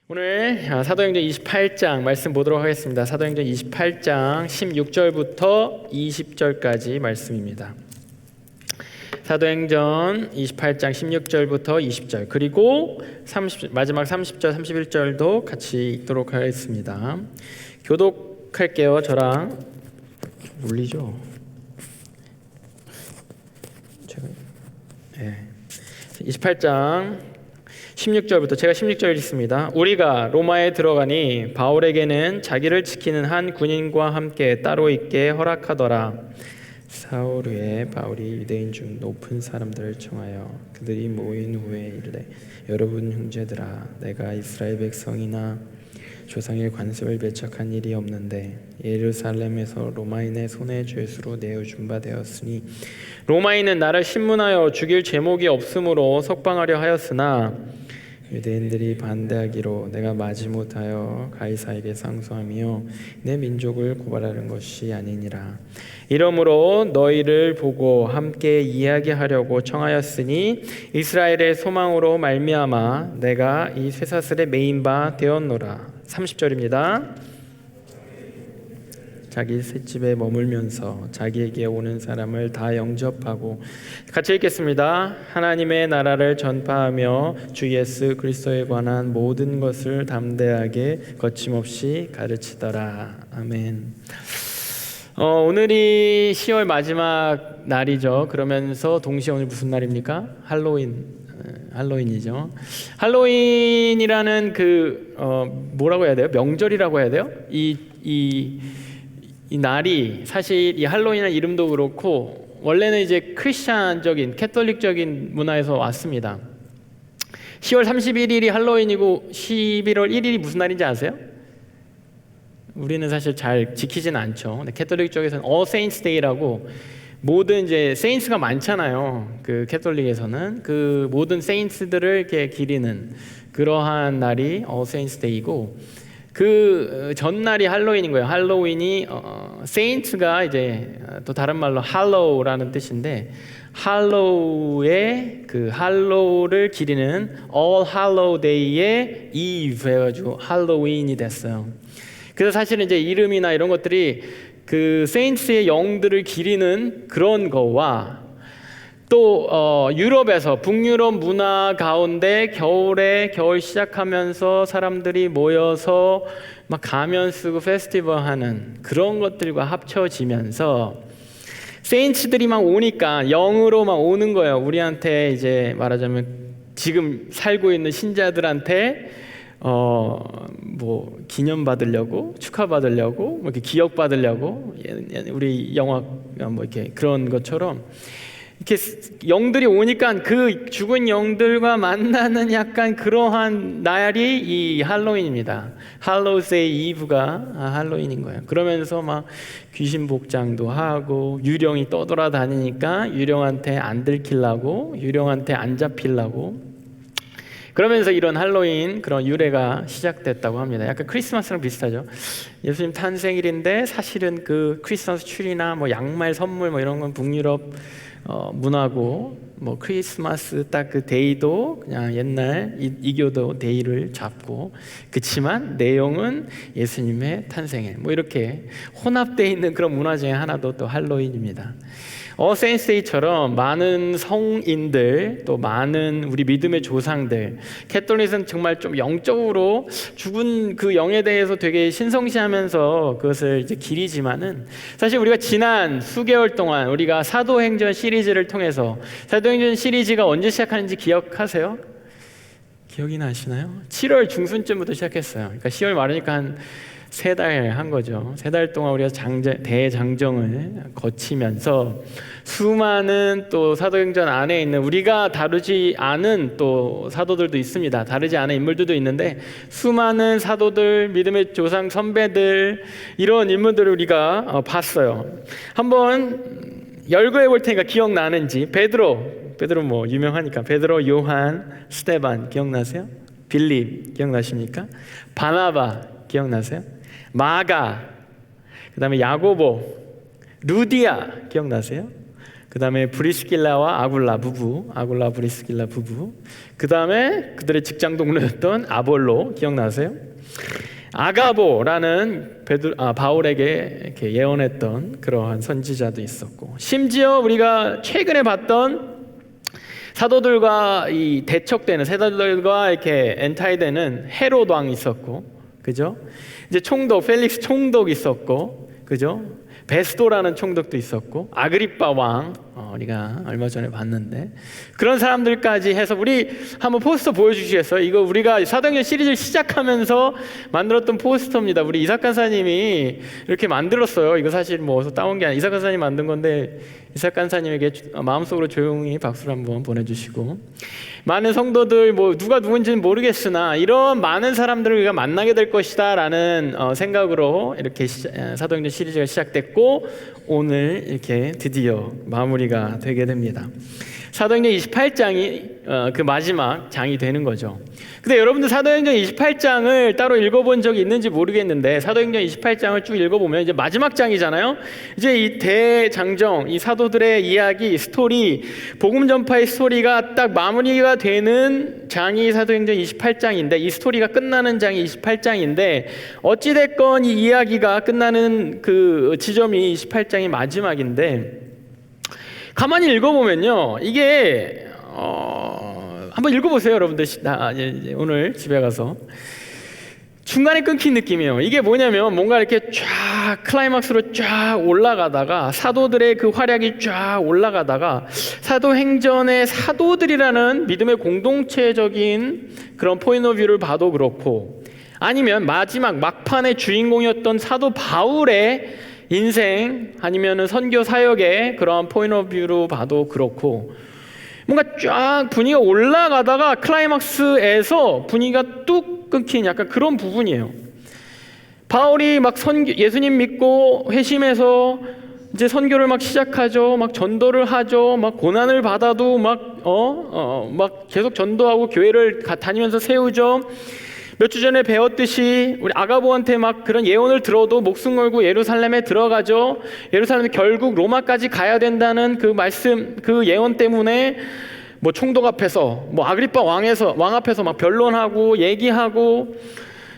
오늘 사도행전 28장 말씀 보도록 하겠습니다. 사도행전 28장 16절부터 20절까지 말씀입니다. 사도행전 28장 16절부터 20절 그리고 마지막 30절 31절도 같이 읽도록 하겠습니다. 교독할게요. 저랑 울리죠? 제가 28장 16절부터 제가 16절 읽습니다. 우리가 로마에 들어가니 바울에게는 자기를 지키는 한 군인과 함께 따로 있게 허락하더라. 사흘 후에 바울이 유대인 중 높은 사람들을 청하여 그들이 모인 후에 이르되, 여러분 형제들아, 내가 이스라엘 백성이나 조상의 관습을 배척한 일이 없는데 예루살렘에서 로마인의 손에 죄수로 내어준 바 되었으니 로마인은 나를 신문하여 죽일 제목이 없으므로 석방하려 하였으나 유대인들이 반대하기로 내가 마지못하여 가이사에게 상소하며 내 민족을 고발하는 것이 아니니라. 이러므로 너희를 보고 함께 이야기하려고 청하였으니 이스라엘의 소망으로 말미암아 내가 이 쇠사슬에 매인 바 되었노라. 30절입니다. 자기 셋집에 머물면서 자기에게 오는 사람을 다 영접하고, 같이 읽겠습니다. 하나님의 나라를 전파하며 주 예수 그리스도에 관한 모든 것을 담대하게 거침없이 가르치더라. 아멘. 오늘이 10월 마지막 날이죠. 그러면서 동시에 오늘 무슨 날입니까? 할로윈이죠. 할로윈이라는 뭐라고 해야 돼요? 명절이라고 해야 돼요? 이 날이 사실 이 할로윈이라는 이름도 그렇고 원래는 이제 크리스찬적인 캐톨릭적인 문화에서 왔습니다. 10월 31일이 할로윈이고 11월 1일이 무슨 날인지 아세요? 우리는 사실 잘 지키지는 않죠. 근데 캐톨릭 쪽에서는 All Saints Day라고, 모든 이제 세인트가 많잖아요. 그 캐톨릭에서는 그 모든 세인트들을 이렇게 기리는 그러한 날이 All Saints Day이고, 그 전날이 할로윈인 거예요. 할로윈이 세인트가 이제 또 다른 말로 할로우라는 뜻인데, 할로우의 그 할로우를 기리는 All Hallow Day의 Eve 해가지고 할로윈이 됐어요. 그래서 사실은 이제 이름이나 이런 것들이 그 세인트의 영들을 기리는 그런 거와, 또 유럽에서 북유럽 문화 가운데 겨울에 겨울 시작하면서 사람들이 모여서 막 가면 쓰고 페스티벌 하는 그런 것들과 합쳐지면서 세인트들이 막 오니까 영으로 막 오는 거예요. 우리한테 이제 말하자면 지금 살고 있는 신자들한테 뭐 기념 받으려고, 축하 받으려고, 뭐 이렇게 기억 받으려고, 우리 영화 뭐 이렇게 그런 것처럼 이렇게 영들이 오니까 그 죽은 영들과 만나는 약간 그러한 날이 이 할로윈입니다. 할로우스의 이브가 할로윈인 거예요. 그러면서 막 귀신 복장도 하고 유령이 떠돌아다니니까 유령한테 안 들키려고, 유령한테 안 잡히려고, 그러면서 이런 할로윈 그런 유래가 시작됐다고 합니다. 약간 크리스마스랑 비슷하죠. 예수님 탄생일인데 사실은 그 크리스마스 트리나 뭐 양말 선물 뭐 이런 건 북유럽 문화고, 뭐 크리스마스 딱 그 데이도 그냥 옛날 이교도 데이를 잡고, 그치만 내용은 예수님의 탄생일 뭐 이렇게 혼합되어 있는 그런 문화 중에 하나도 또 할로윈입니다. 세인트데이처럼 많은 성인들, 또 많은 우리 믿음의 조상들, 캐톨릭은 정말 좀 영적으로 죽은 그 영에 대해서 되게 신성시하면서 그것을 이제 기리지만은, 사실 우리가 지난 수개월 동안 우리가 사도행전 시리즈를 통해서, 사도행전 시리즈가 언제 시작하는지 기억하세요? 기억이 나시나요? 7월 중순쯤부터 시작했어요. 그러니까 10월 말이니까 한 3달 한 거죠. 3달 동안 우리가 대장정을 거치면서 수많은 또 사도행전 안에 있는 우리가 다루지 않은 또 사도들도 있습니다. 다루지 않은 인물들도 있는데, 수많은 사도들, 믿음의 조상 선배들, 이런 인물들을 우리가 봤어요. 한번 열거해 볼 테니까 기억나는지. 베드로 뭐 유명하니까 베드로, 요한, 스데반 기억나세요? 빌립 기억나십니까? 바나바 기억나세요? 마가, 그 다음에 야고보, 루디아 기억나세요? 그 그 다음에 브리스길라와 아굴라 부부, 아굴라 브리스길라 부부, 그 다음에 그들의 직장 동료였던 아볼로, 기억나세요? 아가보라는 바울에게 이렇게 예언했던 그러한 선지자도 있었고, 심지어 우리가 최근에 봤던 사도들과 이 대척되는, 사도들과 이렇게 엔타이되는 헤롯 왕이 있었고, 그죠? 이제 총독 펠릭스 총독 있었고, 그죠? 베스도라는 총독도 있었고, 아그리빠 왕, 우리가 얼마 전에 봤는데, 그런 사람들까지 해서 우리 한번 포스터 보여주시겠어요? 이거 우리가 사도행전 시리즈를 시작하면서 만들었던 포스터입니다. 우리 이삭 간사님이 이렇게 만들었어요. 이거 사실 뭐 어디서 따온 게 아니라 이삭 간사님이 만든 건데, 이삭 간사님에게 마음속으로 조용히 박수를 한번 보내주시고, 많은 성도들 뭐 누가 누군지는 모르겠으나 이런 많은 사람들을 우리가 만나게 될 것이다 라는 생각으로 이렇게 사도행전 시리즈가 시작됐고, 오늘 이렇게 드디어 마무리가 되게 됩니다. 사도행전 28장이 그 마지막 장이 되는 거죠. 근데 여러분들 사도행전 28장을 따로 읽어본 적이 있는지 모르겠는데, 사도행전 28장을 쭉 읽어보면 이제 마지막 장이잖아요. 이제 이 대장정, 이 사도들의 이야기, 스토리, 복음 전파의 스토리가 딱 마무리가 되는 장이 사도행전 28장인데, 이 스토리가 끝나는 장이 28장인데, 어찌됐건 이 이야기가 끝나는 그 지점이 28장이 마지막인데, 가만히 읽어보면요, 이게 한번 읽어보세요, 여러분들. 오늘 집에 가서 중간에 끊긴 느낌이에요. 이게 뭐냐면 뭔가 이렇게 쫙 클라이막스로 쫙 올라가다가, 사도들의 그 활약이 쫙 올라가다가, 사도행전의 사도들이라는 믿음의 공동체적인 그런 포인트 오브 뷰를 봐도 그렇고, 아니면 마지막 막판의 주인공이었던 사도 바울의 인생 아니면은 선교 사역의 그런 포인트 오브 뷰로 봐도 그렇고, 뭔가 쫙 분위기가 올라가다가 클라이막스에서 분위기가 뚝 끊긴 약간 그런 부분이에요. 바울이 막 예수님 믿고 회심해서 이제 선교를 막 시작하죠. 막 전도를 하죠. 막 고난을 받아도 막 계속 전도하고 교회를 다니면서 세우죠. 몇 주 전에 배웠듯이 우리 아가보한테 막 그런 예언을 들어도 목숨 걸고 예루살렘에 들어가죠. 예루살렘에 결국 로마까지 가야 된다는 그 말씀, 그 예언 때문에 뭐 총독 앞에서, 뭐 아그리빠 왕 앞에서 막 변론하고 얘기하고,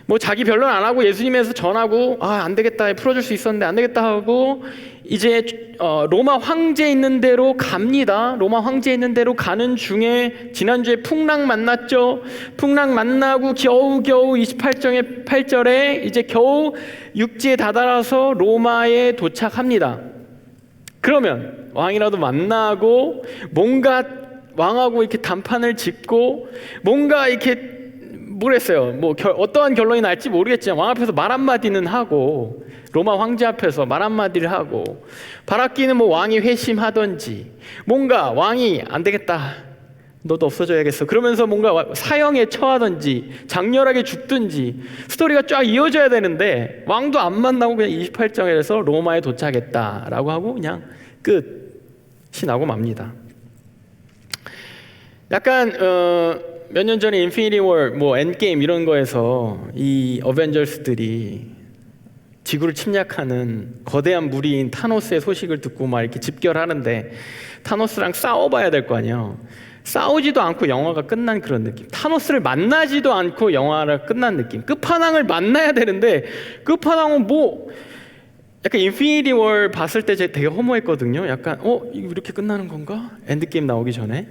뭐 자기 변론 안 하고 예수님에서 전하고, 안 되겠다, 풀어줄 수 있었는데 안 되겠다 하고, 이제 로마 황제 있는 대로 갑니다. 로마 황제 있는 대로 가는 중에 지난주에 풍랑 만났죠. 풍랑 만나고 겨우 28장의 8절에 이제 겨우 육지에 다다라서 로마에 도착합니다. 그러면 왕이라도 만나고 뭔가 왕하고 이렇게 담판을 짓고 뭔가 이렇게 모르겠어요. 뭐 어떠한 결론이 날지 모르겠지만 왕 앞에서 말 한마디는 하고, 로마 황제 앞에서 말 한마디를 하고, 바라기는 뭐 왕이 회심하던지, 뭔가 왕이 안 되겠다, 너도 없어져야겠어, 그러면서 뭔가 사형에 처하던지 장렬하게 죽든지 스토리가 쫙 이어져야 되는데, 왕도 안 만나고 그냥 28장에서 로마에 도착했다라고 하고 그냥 끝이 나고 맙니다. 약간 몇 년 전에 인피니티 워, 뭐 엔게임 이런 거에서 이 어벤져스들이 지구를 침략하는 거대한 무리인 타노스의 소식을 듣고 막 이렇게 집결하는데, 타노스랑 싸워봐야 될 거 아니에요. 싸우지도 않고 영화가 끝난 그런 느낌. 타노스를 만나지도 않고 영화가 끝난 느낌. 끝판왕을 만나야 되는데 끝판왕은 뭐 약간 인피니티 워 봤을 때 제가 되게 허무했거든요. 약간 이거 이렇게 끝나는 건가? 엔드게임 나오기 전에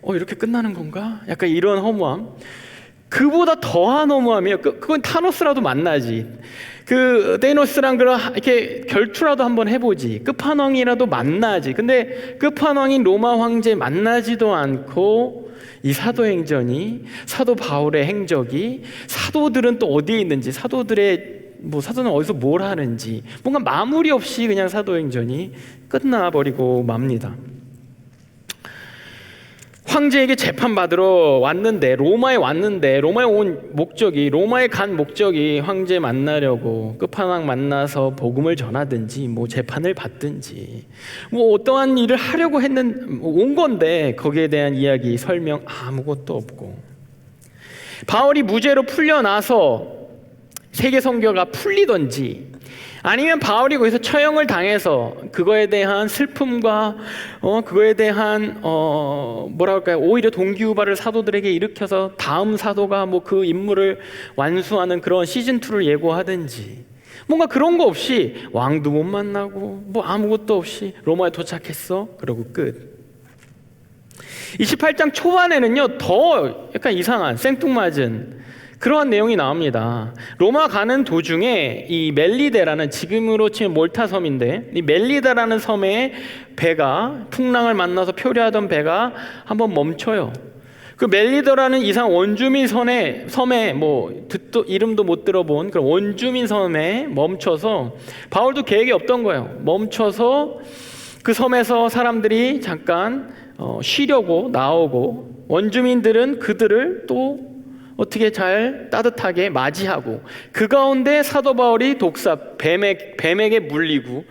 이렇게 끝나는 건가? 약간 이런 허무함. 그보다 더한 허무함이에요. 그건 타노스라도 만나지, 그 데이노스랑 이렇게 결투라도 한번 해보지, 끝판왕이라도 만나지. 근데 끝판왕인 로마 황제 만나지도 않고, 이 사도행전이, 사도 바울의 행적이, 사도들은 또 어디에 있는지, 사도들은 어디서 뭘 하는지, 뭔가 마무리 없이 그냥 사도행전이 끝나버리고 맙니다. 황제에게 재판받으러 왔는데, 로마에 온 목적이, 로마에 간 목적이 황제 만나려고, 끝판왕 만나서 복음을 전하든지 뭐 재판을 받든지 뭐 어떠한 일을 하려고 온 건데, 거기에 대한 이야기, 설명 아무것도 없고, 바울이 무죄로 풀려나서 세계 선교가 풀리든지, 아니면 바울이 거기서 처형을 당해서 그거에 대한 슬픔과 그거에 대한 뭐라 할까요? 오히려 동기유발을 사도들에게 일으켜서 다음 사도가 뭐 그 임무를 완수하는 그런 시즌 2를 예고하든지, 뭔가 그런 거 없이 왕도 못 만나고 뭐 아무것도 없이 로마에 도착했어. 그러고 끝. 28장 초반에는요, 더 약간 이상한 생뚱맞은 그러한 내용이 나옵니다. 로마 가는 도중에 이 멜리데라는, 지금으로 치면 몰타 섬인데, 이 멜리데라는 섬에 배가, 풍랑을 만나서 표류하던 배가 한번 멈춰요. 그 멜리데라는 이상 원주민 섬에 뭐 이름도 못 들어본 그런 원주민 섬에 멈춰서, 바울도 계획이 없던 거예요. 멈춰서 그 섬에서 사람들이 잠깐 쉬려고 나오고, 원주민들은 그들을 또 어떻게 잘 따뜻하게 맞이하고, 그 가운데 사도 바울이 독사 뱀에게 물리고,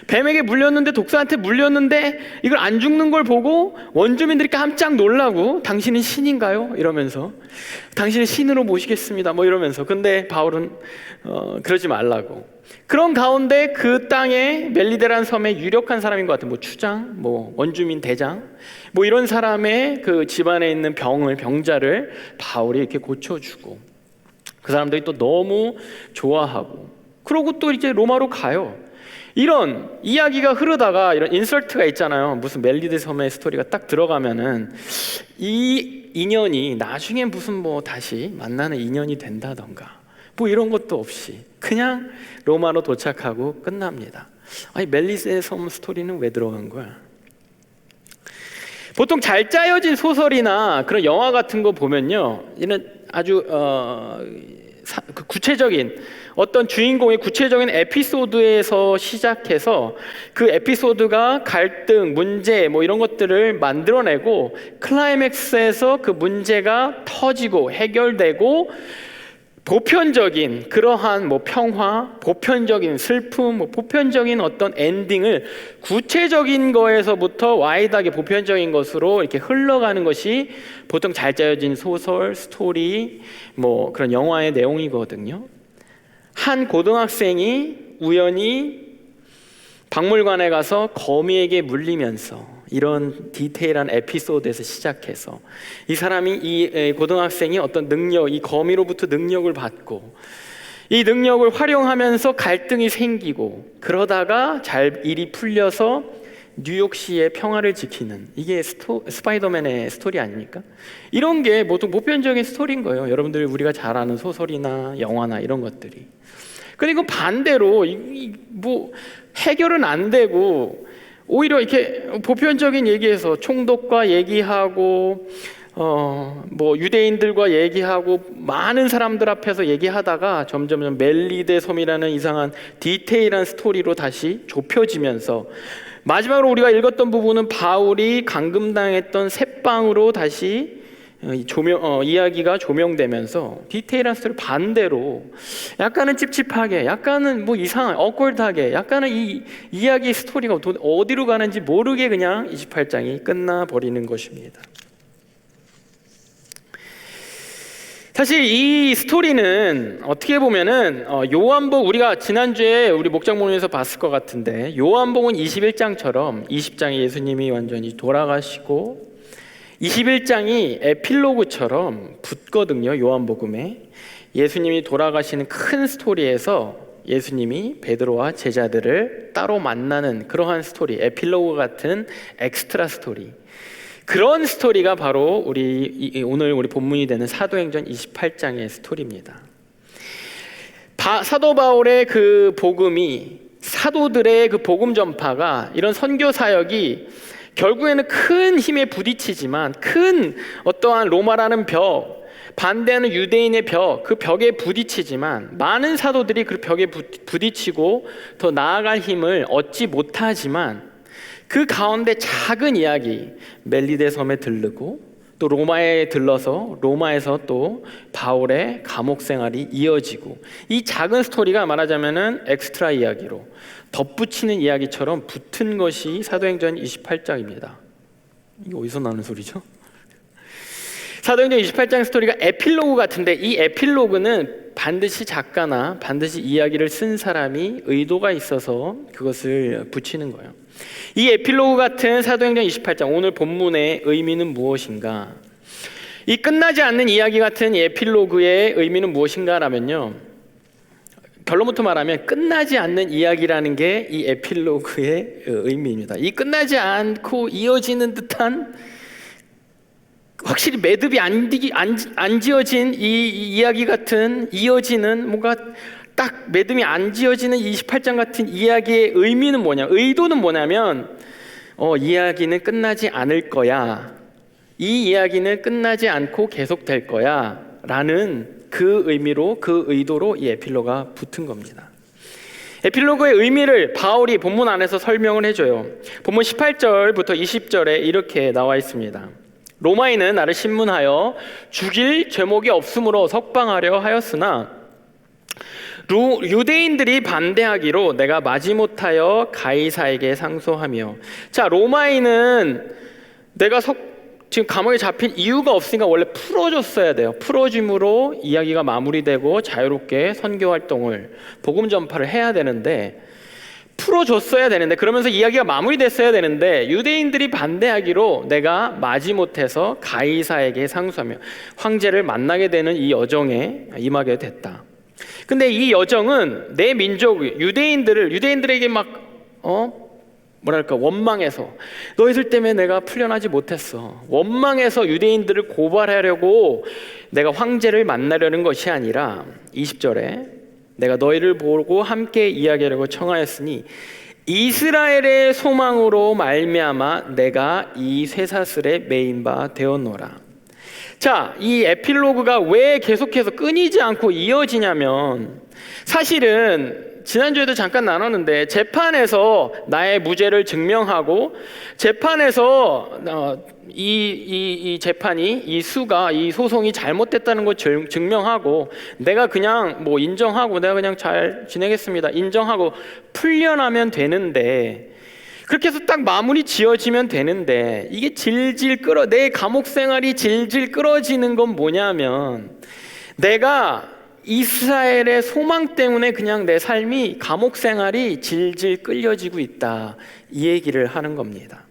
뱀에게 물렸는데, 독사한테 물렸는데 이걸 안 죽는 걸 보고 원주민들이 깜짝 놀라고, 당신은 신인가요? 이러면서, 당신은 신으로 모시겠습니다 뭐 이러면서. 근데 바울은 그러지 말라고. 그런 가운데 그 땅에 멜리데라는 섬에 유력한 사람인 것 같은 뭐 추장, 뭐 원주민 대장, 뭐 이런 사람의 그 집안에 있는 병자를 바울이 이렇게 고쳐주고, 그 사람들이 또 너무 좋아하고, 그러고 또 이제 로마로 가요. 이런 이야기가 흐르다가 이런 인설트가 있잖아요. 무슨 멜리데 섬의 스토리가 딱 들어가면은 이 인연이 나중에 무슨 뭐 다시 만나는 인연이 된다던가 뭐 이런 것도 없이 그냥 로마로 도착하고 끝납니다. 아니, 멜리데 섬 스토리는 왜 들어간 거야? 보통 잘 짜여진 소설이나 그런 영화 같은 거 보면요, 이런 아주 구체적인 어떤 주인공의 구체적인 에피소드에서 시작해서 그 에피소드가 갈등, 문제 뭐 이런 것들을 만들어내고, 클라이맥스에서 그 문제가 터지고 해결되고, 보편적인 그러한 뭐 평화, 보편적인 슬픔, 뭐 보편적인 어떤 엔딩을 구체적인 거에서부터 와이드하게 보편적인 것으로 이렇게 흘러가는 것이 보통 잘 짜여진 소설, 스토리, 뭐 그런 영화의 내용이거든요. 한 고등학생이 우연히 박물관에 가서 거미에게 물리면서, 이런 디테일한 에피소드에서 시작해서 이 사람이, 이 고등학생이 어떤 능력, 이 거미로부터 능력을 받고, 이 능력을 활용하면서 갈등이 생기고, 그러다가 잘 일이 풀려서 뉴욕시의 평화를 지키는, 이게 스파이더맨의 스토리 아닙니까? 이런 게 보통 보편적인 스토리인 거예요. 여러분들 우리가 잘 아는 소설이나 영화나 이런 것들이. 그리고 반대로 뭐 해결은 안 되고 오히려 이렇게 보편적인 얘기에서 총독과 얘기하고 뭐 유대인들과 얘기하고 많은 사람들 앞에서 얘기하다가 점점 멜리데 섬이라는 이상한 디테일한 스토리로 다시 좁혀지면서, 마지막으로 우리가 읽었던 부분은 바울이 감금당했던 셋방으로 다시 이야기가 조명되면서 디테일한 스토리 반대로 약간은 찝찝하게, 약간은 뭐 이상한 억울하게, 약간은 이 이야기 스토리가 어디로 가는지 모르게 그냥 28장이 끝나버리는 것입니다. 사실 이 스토리는 어떻게 보면은 요한복, 우리가 지난주에 우리 목장 모임에서 봤을 것 같은데, 요한복음 21장처럼 20장에 예수님이 완전히 돌아가시고 21장이 에필로그처럼 붙거든요. 요한복음에 예수님이 돌아가시는 큰 스토리에서 예수님이 베드로와 제자들을 따로 만나는 그러한 스토리, 에필로그 같은 엑스트라 스토리, 그런 스토리가 바로 오늘 우리 본문이 되는 사도행전 28장의 스토리입니다. 사도 바울의 그 복음이, 사도들의 그 복음 전파가, 이런 선교 사역이 결국에는 큰 힘에 부딪히지만, 큰 어떠한 로마라는 벽, 반대하는 유대인의 벽, 그 벽에 부딪히지만, 많은 사도들이 그 벽에 부딪히고 더 나아갈 힘을 얻지 못하지만, 그 가운데 작은 이야기, 멜리데 섬에 들르고 또 로마에 들러서 로마에서 또 바울의 감옥 생활이 이어지고, 이 작은 스토리가 말하자면은 엑스트라 이야기로 덧붙이는 이야기처럼 붙은 것이 사도행전 28장입니다. 이게 어디서 나는 소리죠? 사도행전 28장 스토리가 에필로그 같은데, 이 에필로그는 반드시 작가나 반드시 이야기를 쓴 사람이 의도가 있어서 그것을 붙이는 거예요. 이 에필로그 같은 사도행전 28장, 오늘 본문의 의미는 무엇인가? 이 끝나지 않는 이야기 같은 에필로그의 의미는 무엇인가라면요, 결론부터 말하면 끝나지 않는 이야기라는 게 이 에필로그의 의미입니다. 이 끝나지 않고 이어지는 듯한, 확실히 매듭이 안 지어진 이 이야기 같은, 이어지는 뭔가 딱 매듭이 안 지어지는 28장 같은 이야기의 의미는 뭐냐, 의도는 뭐냐면 이야기는 끝나지 않을 거야, 이 이야기는 끝나지 않고 계속될 거야 라는 그 의미로, 그 의도로 이 에필로그가 붙은 겁니다. 에필로그의 의미를 바울이 본문 안에서 설명을 해줘요. 본문 18절부터 20절에 이렇게 나와 있습니다. 로마인은 나를 신문하여 죽일 죄목이 없으므로 석방하려 하였으나 유대인들이 반대하기로 내가 마지못하여 가이사에게 상소하며. 자, 로마인은 내가 지금 감옥에 잡힌 이유가 없으니까 원래 풀어줬어야 돼요. 풀어줌으로 이야기가 마무리되고 자유롭게 선교활동을, 복음 전파를 해야 되는데, 풀어줬어야 되는데, 그러면서 이야기가 마무리됐어야 되는데 유대인들이 반대하기로 내가 마지못해서 가이사에게 상소하며 황제를 만나게 되는 이 여정에 임하게 됐다. 근데 이 여정은 내 민족 유대인들에게 막 원망해서, 너희들 때문에 내가 풀려나지 못했어, 원망해서 유대인들을 고발하려고 내가 황제를 만나려는 것이 아니라 20절에 내가 너희를 보고 함께 이야기하려고 청하였으니 이스라엘의 소망으로 말미암아 내가 이 쇠사슬에 매인 바 되었노라. 자, 이 에필로그가 왜 계속해서 끊이지 않고 이어지냐면, 사실은 지난주에도 잠깐 나눴는데 재판에서 나의 무죄를 증명하고, 재판에서 이 재판이, 이 소송이 잘못됐다는 걸 증명하고, 내가 그냥 인정하고 내가 그냥 잘 진행했습니다, 인정하고 풀려나면 되는데, 그렇게 해서 딱 마무리 지어지면 되는데, 이게 내 감옥 생활이 질질 끌어지는 건 뭐냐면, 내가 이스라엘의 소망 때문에 그냥 내 삶이, 감옥 생활이 질질 끌려지고 있다, 이 얘기를 하는 겁니다.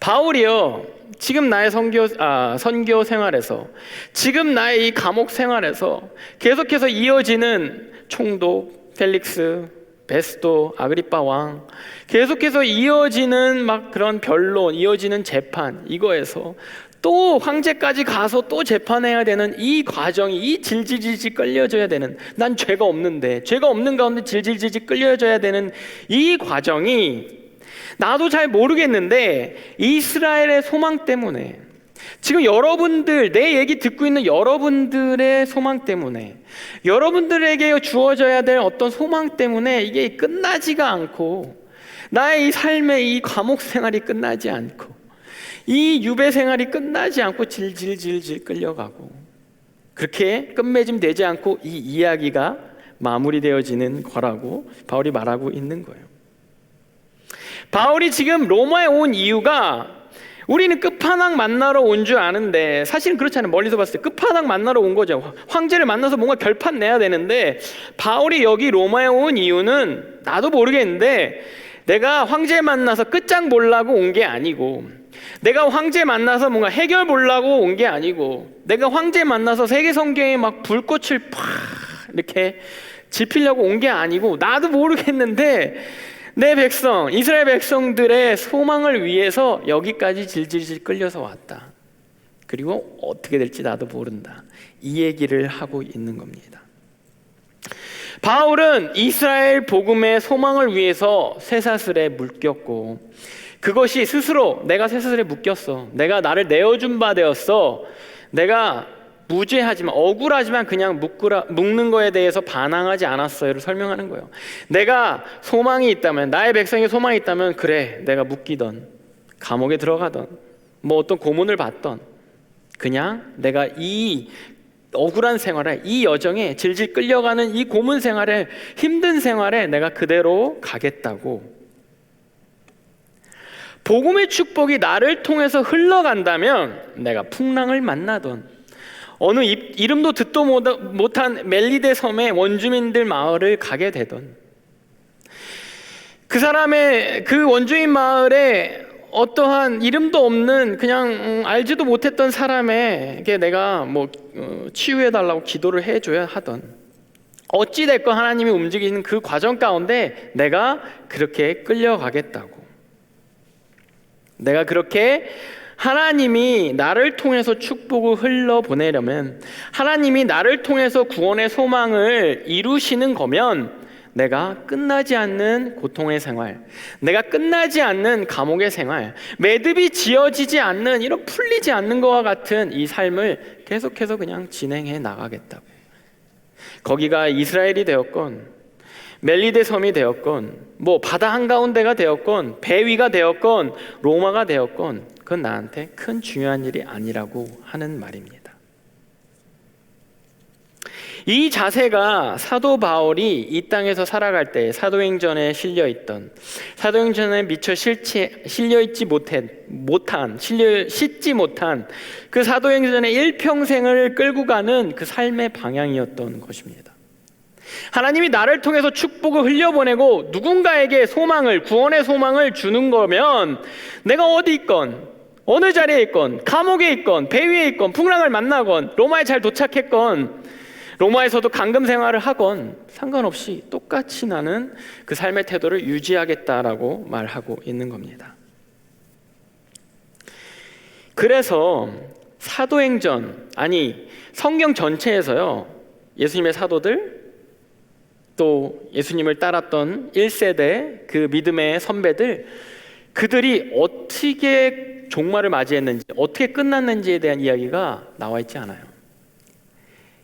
바울이요, 지금 나의 선교 생활에서, 지금 나의 이 감옥 생활에서 계속해서 이어지는 총독 펠릭스, 베스도, 아그리빠 왕, 계속해서 이어지는 그런 변론, 이어지는 재판, 이거에서 또 황제까지 가서 또 재판해야 되는 이 과정이, 이 질질질질 끌려져야 되는, 난 죄가 없는 가운데 질질질질 끌려져야 되는 이 과정이, 나도 잘 모르겠는데 이스라엘의 소망 때문에, 지금 여러분들, 내 얘기 듣고 있는 여러분들의 소망 때문에, 여러분들에게 주어져야 될 어떤 소망 때문에 이게 끝나지가 않고, 나의 이 삶의 이 감옥 생활이 끝나지 않고, 이 유배 생활이 끝나지 않고 질질질질 끌려가고, 그렇게 끝맺음 되지 않고 이 이야기가 마무리되어지는 거라고 바울이 말하고 있는 거예요. 바울이 지금 로마에 온 이유가, 우리는 끝판왕 만나러 온 줄 아는데 사실은 그렇잖아요. 멀리서 봤을 때 끝판왕 만나러 온 거죠. 황제를 만나서 뭔가 결판 내야 되는데, 바울이 여기 로마에 온 이유는 나도 모르겠는데, 내가 황제 만나서 끝장 보려고 온 게 아니고, 내가 황제 만나서 뭔가 해결 보려고 온 게 아니고, 내가 황제 만나서 세계 성경에 불꽃을 팍 이렇게 지피려고 온 게 아니고, 나도 모르겠는데 내 백성, 이스라엘 백성들의 소망을 위해서 여기까지 질질질 끌려서 왔다. 그리고 어떻게 될지 나도 모른다, 이 얘기를 하고 있는 겁니다. 바울은 이스라엘 복음의 소망을 위해서 쇠사슬에 묶였고, 그것이 스스로 내가 쇠사슬에 묶였어, 내가 나를 내어준 바 되었어, 내가 무죄하지만, 억울하지만 그냥 묶는 거에 대해서 반항하지 않았어요를 설명하는 거예요. 내가 소망이 있다면, 나의 백성에게 소망이 있다면, 그래, 내가 묶이던, 감옥에 들어가던, 어떤 고문을 받던, 그냥 내가 이 억울한 생활에, 이 여정에 질질 끌려가는 이 고문 생활에, 힘든 생활에 내가 그대로 가겠다고. 복음의 축복이 나를 통해서 흘러간다면, 내가 풍랑을 만나던, 어느 이름도 듣도 못한 멜리데 섬의 원주민들 마을을 가게 되던, 그 사람의 그 원주민 마을에 어떠한 이름도 없는 그냥 알지도 못했던 사람에게 내가 치유해달라고 기도를 해줘야 하던, 어찌됐건 하나님이 움직이는 그 과정 가운데 내가 그렇게 끌려가겠다고, 내가 그렇게 하나님이 나를 통해서 축복을 흘러보내려면, 하나님이 나를 통해서 구원의 소망을 이루시는 거면 내가 끝나지 않는 고통의 생활, 내가 끝나지 않는 감옥의 생활, 매듭이 지어지지 않는, 이런 풀리지 않는 것과 같은 이 삶을 계속해서 그냥 진행해 나가겠다고. 거기가 이스라엘이 되었건, 멜리데 섬이 되었건, 바다 한가운데가 되었건, 배 위가 되었건, 로마가 되었건, 그건 나한테 큰 중요한 일이 아니라고 하는 말입니다. 이 자세가 사도 바울이 이 땅에서 살아갈 때 사도행전에 실려있던, 사도행전에 미처 싣지 못한 그 사도행전의 일평생을 끌고 가는 그 삶의 방향이었던 것입니다. 하나님이 나를 통해서 축복을 흘려보내고 누군가에게 소망을, 구원의 소망을 주는 거면, 내가 어디 있건, 어느 자리에 있건, 감옥에 있건, 배 위에 있건, 풍랑을 만나건, 로마에 잘 도착했건, 로마에서도 감금 생활을 하건 상관없이 똑같이 나는 그 삶의 태도를 유지하겠다라고 말하고 있는 겁니다. 그래서 사도행전, 성경 전체에서요, 예수님의 사도들, 또 예수님을 따랐던 1세대 그 믿음의 선배들, 그들이 어떻게 종말을 맞이했는지, 어떻게 끝났는지에 대한 이야기가 나와 있지 않아요.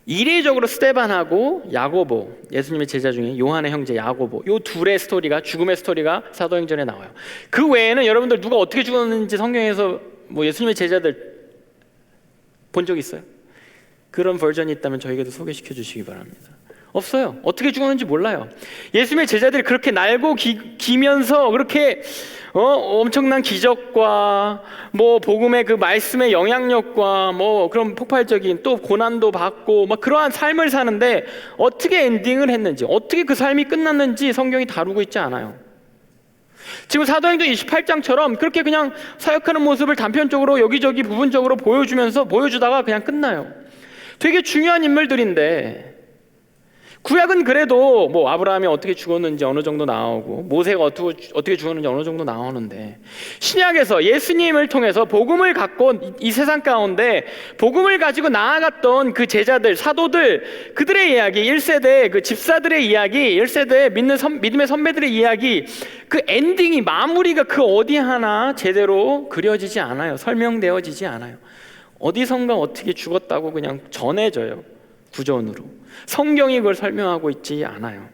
이례적으로 스데반하고 야고보, 예수님의 제자 중에 요한의 형제 야고보, 이 둘의 스토리가, 죽음의 스토리가 사도행전에 나와요. 그 외에는 여러분들 누가 어떻게 죽었는지 성경에서 예수님의 제자들 본 적 있어요? 그런 버전이 있다면 저에게도 소개시켜 주시기 바랍니다. 없어요. 어떻게 죽었는지 몰라요. 예수님의 제자들이 그렇게 날고 기면서 그렇게 엄청난 기적과 복음의 그 말씀의 영향력과 그런 폭발적인 또 고난도 받고 그러한 삶을 사는데, 어떻게 엔딩을 했는지, 어떻게 그 삶이 끝났는지 성경이 다루고 있지 않아요. 지금 사도행전 28장처럼 그렇게 그냥 사역하는 모습을 단편적으로 여기저기 부분적으로 보여주다가 그냥 끝나요. 되게 중요한 인물들인데, 구약은 그래도 아브라함이 어떻게 죽었는지 어느 정도 나오고, 모세가 어떻게 죽었는지 어느 정도 나오는데, 신약에서 예수님을 통해서 복음을 갖고 이 세상 가운데 복음을 가지고 나아갔던 그 제자들, 사도들, 그들의 이야기, 1세대 그 집사들의 이야기, 1세대 믿음의 선배들의 이야기, 그 엔딩이, 마무리가 그 어디 하나 제대로 그려지지 않아요. 설명되어지지 않아요. 어디선가 어떻게 죽었다고 그냥 전해져요. 구전으로. 성경이 그걸 설명하고 있지 않아요.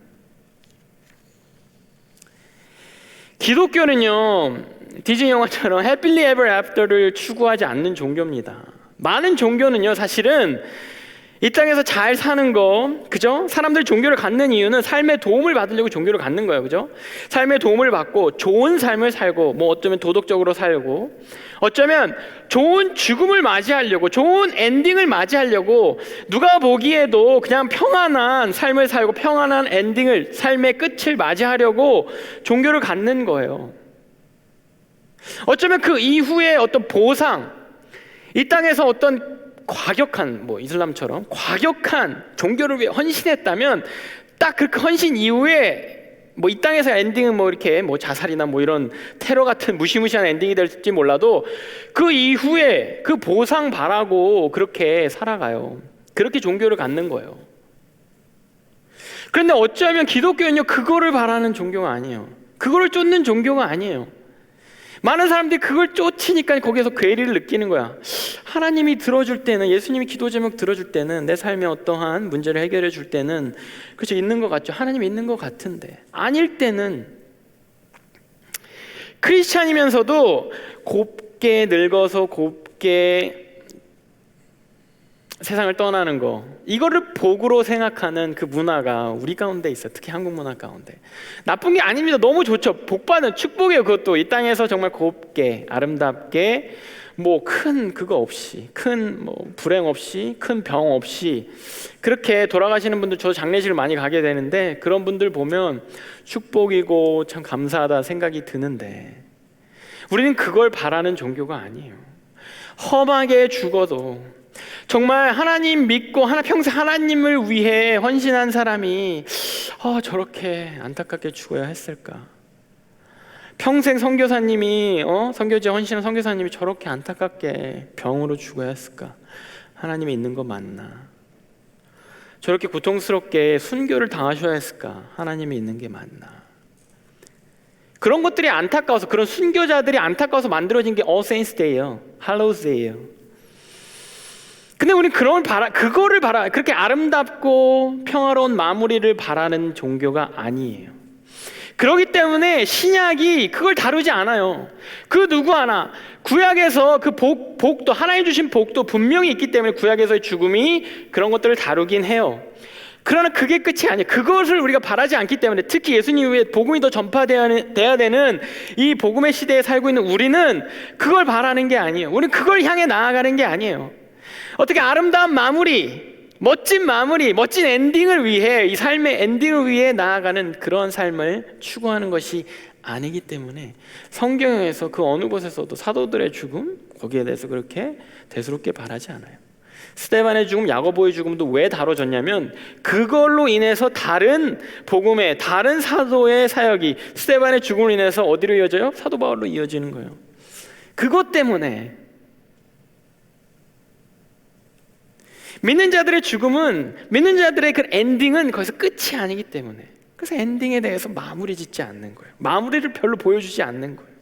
기독교는요, 디즈니 영화처럼 해피리 에버 애프터를 추구하지 않는 종교입니다. 많은 종교는요, 사실은 이 땅에서 잘 사는 거, 그죠? 사람들이 종교를 갖는 이유는 삶에 도움을 받으려고 종교를 갖는 거예요, 그죠? 삶에 도움을 받고 좋은 삶을 살고, 어쩌면 도덕적으로 살고, 어쩌면 좋은 죽음을 맞이하려고, 좋은 엔딩을 맞이하려고, 누가 보기에도 그냥 평안한 삶을 살고 평안한 엔딩을, 삶의 끝을 맞이하려고 종교를 갖는 거예요. 어쩌면 그 이후에 어떤 보상, 이 땅에서 어떤 과격한, 이슬람처럼 과격한 종교를 위해 헌신했다면, 딱 그 헌신 이후에 이 땅에서 엔딩은 이렇게 자살이나 이런 테러 같은 무시무시한 엔딩이 될지 몰라도, 그 이후에 그 보상 바라고 그렇게 살아가요. 그렇게 종교를 갖는 거예요. 그런데 어쩌면 기독교는요, 그거를 바라는 종교가 아니에요. 그거를 쫓는 종교가 아니에요. 많은 사람들이 그걸 쫓으니까 거기에서 괴리를 느끼는 거야. 하나님이 들어줄 때는, 예수님이 기도 제목 들어줄 때는, 내 삶에 어떠한 문제를 해결해 줄 때는 그렇죠, 있는 것 같죠. 하나님이 있는 것 같은데, 아닐 때는, 크리스찬이면서도 곱게 늙어서 곱게 세상을 떠나는 거, 이거를 복으로 생각하는 그 문화가 우리 가운데 있어요. 특히 한국 문화 가운데. 나쁜 게 아닙니다. 너무 좋죠. 복받은 축복이에요. 그것도 이 땅에서 정말 곱게 아름답게 뭐 큰 그거 없이, 큰 뭐 불행 없이, 큰 병 없이 그렇게 돌아가시는 분들, 저도 장례식을 많이 가게 되는데 그런 분들 보면 축복이고 참 감사하다 생각이 드는데, 우리는 그걸 바라는 종교가 아니에요. 험하게 죽어도 정말 하나님 믿고 평생 하나님을 위해 헌신한 사람이 저렇게 안타깝게 죽어야 했을까? 평생 선교사님이 선교지에 헌신한 선교사님이 저렇게 안타깝게 병으로 죽어야 했을까? 하나님이 있는 거 맞나? 저렇게 고통스럽게 순교를 당하셔야 했을까? 하나님이 있는 게 맞나? 그런 것들이 안타까워서, 그런 순교자들이 안타까워서 만들어진 게 All Saints Day예요. Hallows Day예요. 근데 우리는 그거를 그렇게 아름답고 평화로운 마무리를 바라는 종교가 아니에요. 그렇기 때문에 신약이 그걸 다루지 않아요. 그 누구 하나, 구약에서 그 복도, 하나님 주신 복도 분명히 있기 때문에 구약에서의 죽음이 그런 것들을 다루긴 해요. 그러나 그게 끝이 아니에요. 그것을 우리가 바라지 않기 때문에, 특히 예수님 외에 복음이 더 전파돼야 되는 이 복음의 시대에 살고 있는 우리는 그걸 바라는 게 아니에요. 우리는 그걸 향해 나아가는 게 아니에요. 어떻게 아름다운 마무리, 멋진 엔딩을 위해, 이 삶의 엔딩을 위해 나아가는 그런 삶을 추구하는 것이 아니기 때문에 성경에서 그 어느 곳에서도 사도들의 죽음, 거기에 대해서 그렇게 대수롭게 바라지 않아요. 스데반의 죽음, 야고보의 죽음도 왜 다뤄졌냐면 그걸로 인해서 다른 복음의, 다른 사도의 사역이 스데반의 죽음으로 인해서 어디로 이어져요? 사도 바울로 이어지는 거예요. 그것 때문에 믿는 자들의 죽음은, 믿는 자들의 그 엔딩은 거기서 끝이 아니기 때문에, 그래서 엔딩에 대해서 마무리 짓지 않는 거예요. 마무리를 별로 보여주지 않는 거예요.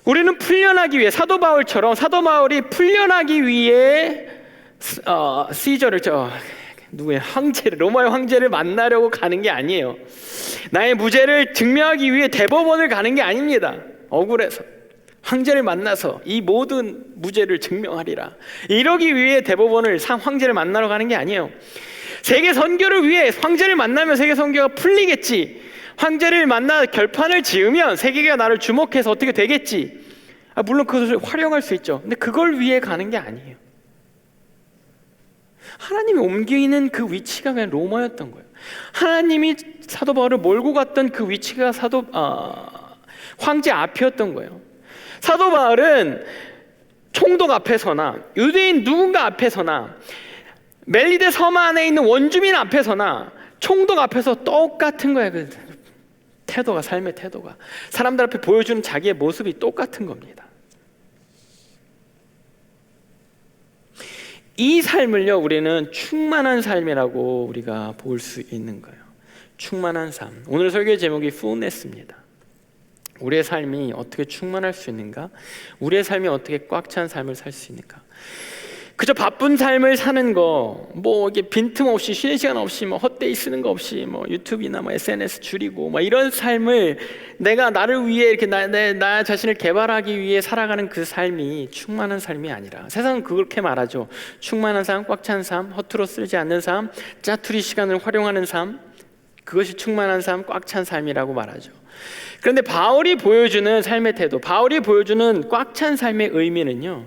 우리는 풀려나기 위해, 사도 바울처럼, 사도 바울이 풀려나기 위해 시저를, 로마의 황제를 만나려고 가는 게 아니에요. 나의 무죄를 증명하기 위해 대법원을 가는 게 아닙니다. 억울해서 황제를 만나서 이 모든 무죄를 증명하리라, 이러기 위해 대법원을 황제를 만나러 가는 게 아니에요. 세계 선교를 위해 황제를 만나면 세계 선교가 풀리겠지, 황제를 만나 결판을 지으면 세계가 나를 주목해서 어떻게 되겠지. 물론 그것을 활용할 수 있죠. 근데 그걸 위해 가는 게 아니에요. 하나님이 옮기는 그 위치가 그냥 로마였던 거예요. 하나님이 사도 바울을 몰고 갔던 그 위치가 황제 앞이었던 거예요. 사도 바울은 총독 앞에서나 유대인 누군가 앞에서나 멜리데 섬 안에 있는 원주민 앞에서나 총독 앞에서 똑같은 거예요. 그 태도가, 삶의 태도가, 사람들 앞에 보여주는 자기의 모습이 똑같은 겁니다. 이 삶을요, 우리는 충만한 삶이라고 우리가 볼 수 있는 거예요. 충만한 삶. 오늘 설교의 제목이 fullness입니다. 우리의 삶이 어떻게 충만할 수 있는가? 우리의 삶이 어떻게 꽉 찬 삶을 살 수 있는가? 그저 바쁜 삶을 사는 거, 이게 빈틈없이, 쉬는 시간 없이, 헛되이 쓰는 거 없이, 유튜브나 SNS 줄이고, 이런 삶을 내가 나를 위해 이렇게 나 자신을 개발하기 위해 살아가는 그 삶이 충만한 삶이 아니라, 세상은 그렇게 말하죠. 충만한 삶, 꽉 찬 삶, 허투루 쓰지 않는 삶, 짜투리 시간을 활용하는 삶, 그것이 충만한 삶, 꽉 찬 삶이라고 말하죠. 그런데 바울이 보여주는 삶의 태도, 바울이 보여주는 꽉 찬 삶의 의미는요,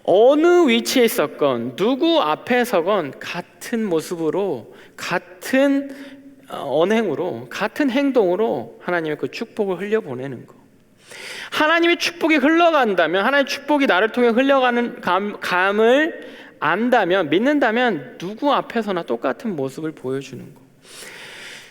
어느 위치에 있었건 누구 앞에 서건 같은 모습으로, 같은 언행으로, 같은 행동으로 하나님의 그 축복을 흘려보내는 거. 하나님의 축복이 흘러간다면, 하나님의 축복이 나를 통해 흘러가는 감을 안다면, 믿는다면 누구 앞에서나 똑같은 모습을 보여주는 거.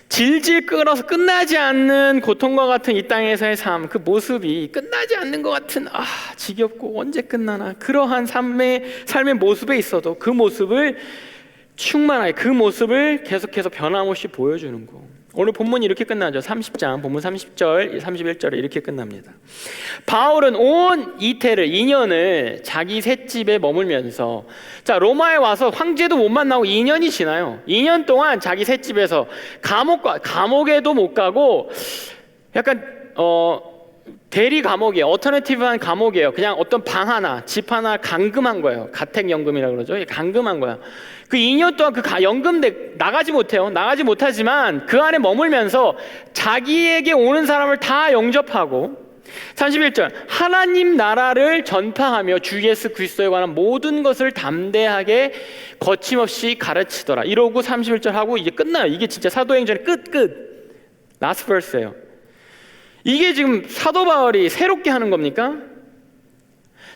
질질 끌어서 끝나지 않는 고통과 같은 이 땅에서의 삶, 그 모습이 끝나지 않는 것 같은, 지겹고 언제 끝나나, 그러한 삶의 모습에 있어도 그 모습을 충만하게, 그 모습을 계속해서 변함없이 보여주는 거. 오늘 본문이 이렇게 끝나죠. 30장 본문 30절 31절에 이렇게 끝납니다. 바울은 온 이태를, 2년을 자기 셋집에 머물면서, 로마에 와서 황제도 못 만나고 2년이 지나요. 2년 동안 자기 셋집에서 감옥에도 못 가고, 약간 대리 감옥이에요. 어터너티브한 감옥이에요. 그냥 어떤 방 하나, 집 하나 감금한 거예요. 가택연금이라고 그러죠. 감금한 거야. 그 2년 동안 그 연금대 나가지 못해요. 나가지 못하지만 그 안에 머물면서 자기에게 오는 사람을 다 영접하고, 31절, 하나님 나라를 전파하며 주 예수 그리스도에 관한 모든 것을 담대하게 거침없이 가르치더라. 이러고 31절 하고 이제 끝나요. 이게 진짜 사도행전의 끝 라스트 버스예요. 이게 지금 사도 바울이 새롭게 하는 겁니까?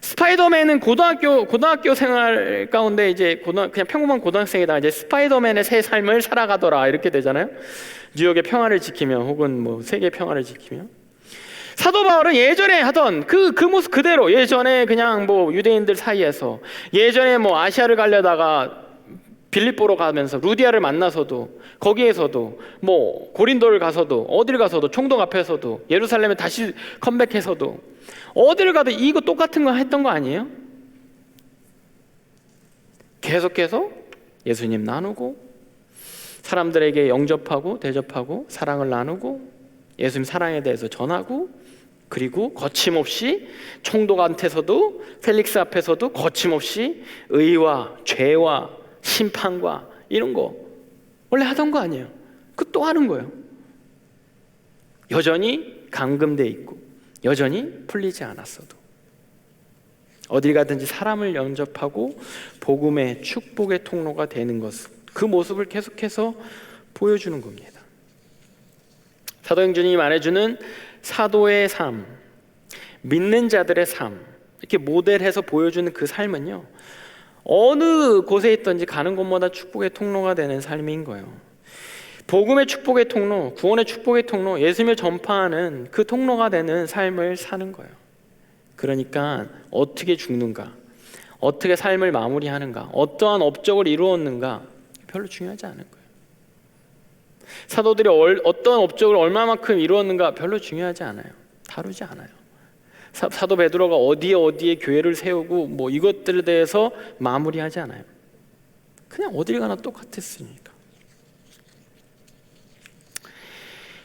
스파이더맨은 고등학교 생활 가운데 이제 그냥 평범한 고등학생이다 이제 스파이더맨의 새 삶을 살아가더라 이렇게 되잖아요. 뉴욕의 평화를 지키며 혹은 뭐 세계 평화를 지키며. 사도 바울은 예전에 하던 그 모습 그대로, 예전에 그냥 뭐 유대인들 사이에서, 예전에 뭐 아시아를 가려다가 빌립보로 가면서 루디아를 만나서도, 거기에서도 뭐 고린도를 가서도, 어딜 가서도, 총독 앞에서도, 예루살렘에 다시 컴백해서도, 어딜 가도 이거 똑같은 거 했던 거 아니에요? 계속해서 예수님 나누고, 사람들에게 영접하고 대접하고 사랑을 나누고, 예수님 사랑에 대해서 전하고, 그리고 거침없이 총독한테서도 펠릭스 앞에서도 거침없이 의와 죄와 심판과 이런 거 원래 하던 거 아니에요. 그 또 하는 거예요. 여전히 감금돼 있고 여전히 풀리지 않았어도 어딜 가든지 사람을 영접하고 복음의 축복의 통로가 되는 것, 그 모습을 계속해서 보여주는 겁니다. 사도행전이 말해주는 사도의 삶, 믿는 자들의 삶, 이렇게 모델해서 보여주는 그 삶은요, 어느 곳에 있든지 가는 곳마다 축복의 통로가 되는 삶인 거예요. 복음의 축복의 통로, 구원의 축복의 통로, 예수님을 전파하는 그 통로가 되는 삶을 사는 거예요. 그러니까 어떻게 죽는가, 어떻게 삶을 마무리하는가, 어떠한 업적을 이루었는가 별로 중요하지 않은 거예요. 사도들이 어떤 업적을 얼마만큼 이루었는가 별로 중요하지 않아요. 다루지 않아요. 사도 베드로가 어디에 교회를 세우고 뭐 이것들에 대해서 마무리하지 않아요. 그냥 어딜 가나 똑같았으니까.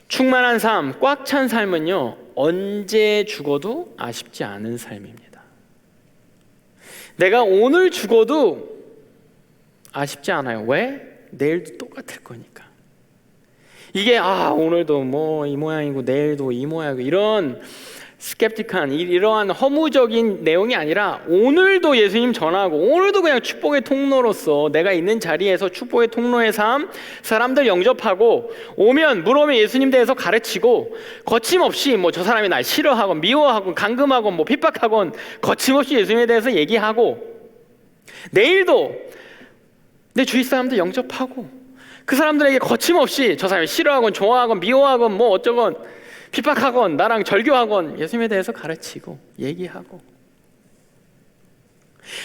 충만한 삶, 꽉 찬 삶은요, 언제 죽어도 아쉽지 않은 삶입니다. 내가 오늘 죽어도 아쉽지 않아요. 왜? 내일도 똑같을 거니까. 이게 오늘도 뭐 이 모양이고 내일도 이 모양이고 이런 스캡틱한 이러한 허무적인 내용이 아니라 오늘도 예수님 전하고 오늘도 그냥 축복의 통로로서 내가 있는 자리에서 축복의 통로의 삶, 사람들 영접하고 물오면 예수님 대해서 가르치고 거침없이 뭐 저 사람이 날 싫어하고 미워하고 감금하고 뭐 핍박하고 거침없이 예수님에 대해서 얘기하고 내일도 내 주위 사람들 영접하고 그 사람들에게 거침없이 저 사람이 싫어하건 좋아하건 미워하건 뭐 어쩌건 핍박하건 나랑 절교하건 예수님에 대해서 가르치고 얘기하고,